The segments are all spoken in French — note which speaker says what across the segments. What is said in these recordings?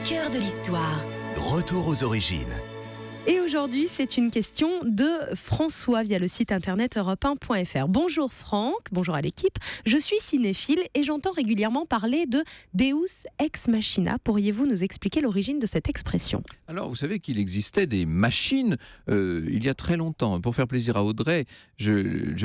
Speaker 1: cœur de l'histoire.
Speaker 2: Retour aux origines.
Speaker 3: Et aujourd'hui, c'est une question de François via le site internet europe1.fr. Bonjour Franck, bonjour à l'équipe. Je suis cinéphile et j'entends régulièrement parler de Deus ex machina. Pourriez-vous nous expliquer l'origine de cette expression ?
Speaker 4: Alors, vous savez qu'il existait des machines il y a très longtemps. Pour faire plaisir à Audrey, je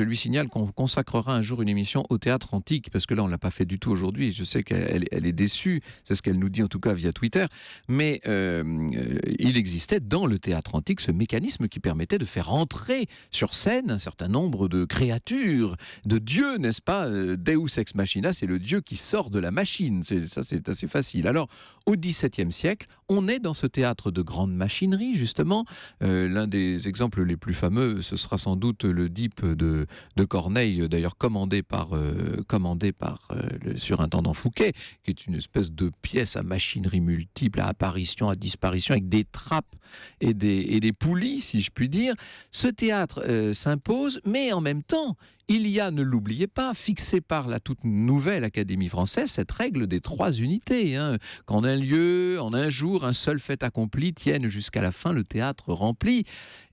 Speaker 4: lui signale qu'on consacrera un jour une émission au théâtre antique, parce que là, on ne l'a pas fait du tout aujourd'hui. Je sais qu'elle est déçue, c'est ce qu'elle nous dit en tout cas via Twitter. Mais il existait dans le théâtre antique ce mécanisme qui permettait de faire entrer sur scène un certain nombre de créatures, de dieux, n'est-ce pas ? Deus ex machina, c'est le dieu qui sort de la machine. Ça, c'est assez facile. Alors, au XVIIe siècle, on est dans ce théâtre de grande machinerie, justement. L'un des exemples les plus fameux, ce sera sans doute l'Oedipe de Corneille, d'ailleurs commandé par le surintendant Fouquet, qui est une espèce de pièce à machinerie multiple, à apparition, à disparition, avec des trappes et des poulies, si je puis dire. Ce théâtre s'impose, mais en même temps, il y a, ne l'oubliez pas, fixé par la toute nouvelle Académie française, cette règle des 3 unités. Qu'en un lieu, en un jour, un seul fait accompli tienne jusqu'à la fin le théâtre rempli.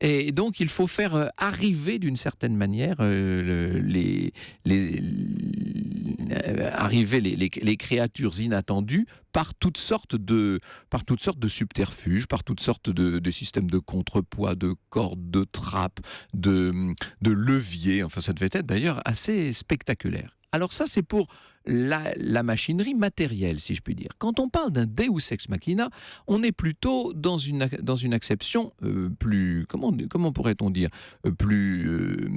Speaker 4: Et donc, il faut faire arriver d'une certaine manière les créatures inattendues par toutes sortes de subterfuges, par toutes sortes de systèmes de contrepoids, de cordes, de trappes, de leviers. Enfin, ça devait être d'ailleurs assez spectaculaire. Alors ça, c'est pour la machinerie matérielle, si je puis dire. Quand on parle d'un Deus ex machina, on est plutôt dans une acception plus, comment pourrait-on dire, plus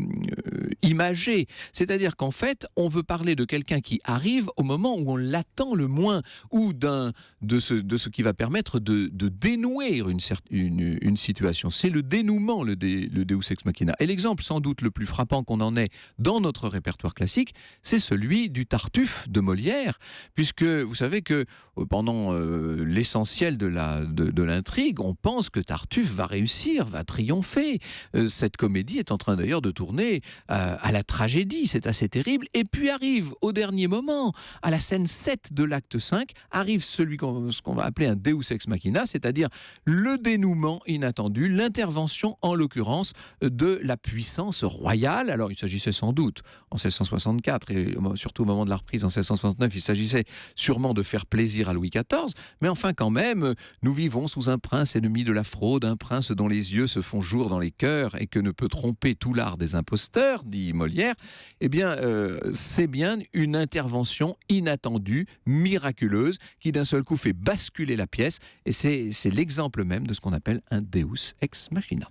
Speaker 4: imagée. C'est-à-dire qu'en fait, on veut parler de quelqu'un qui arrive au moment où on l'attend le moins, ou de ce qui va permettre de dénouer une situation. C'est le dénouement, le Deus ex machina. Et l'exemple sans doute le plus frappant qu'on en ait dans notre répertoire classique, c'est celui du Tartuffe de Molière, puisque vous savez que pendant l'essentiel de l'intrigue, on pense que Tartuffe va réussir, va triompher. Cette comédie est en train d'ailleurs de tourner à la tragédie, c'est assez terrible. Et puis arrive au dernier moment, à la scène 7 de l'acte 5, arrive ce qu'on va appeler un Deus ex machina, c'est-à-dire le dénouement inattendu, l'intervention en l'occurrence de la puissance royale. Alors il s'agissait sans doute en 1664 et surtout au moment de la reprise en 1669, il s'agissait sûrement de faire plaisir à Louis XIV, mais enfin quand même, nous vivons sous un prince ennemi de la fraude, un prince dont les yeux se font jour dans les cœurs et que ne peut tromper tout l'art des imposteurs, dit Molière. Eh bien, c'est bien une intervention inattendue, miraculeuse, qui d'un seul coup fait basculer la pièce, et c'est l'exemple même de ce qu'on appelle un Deus ex machina.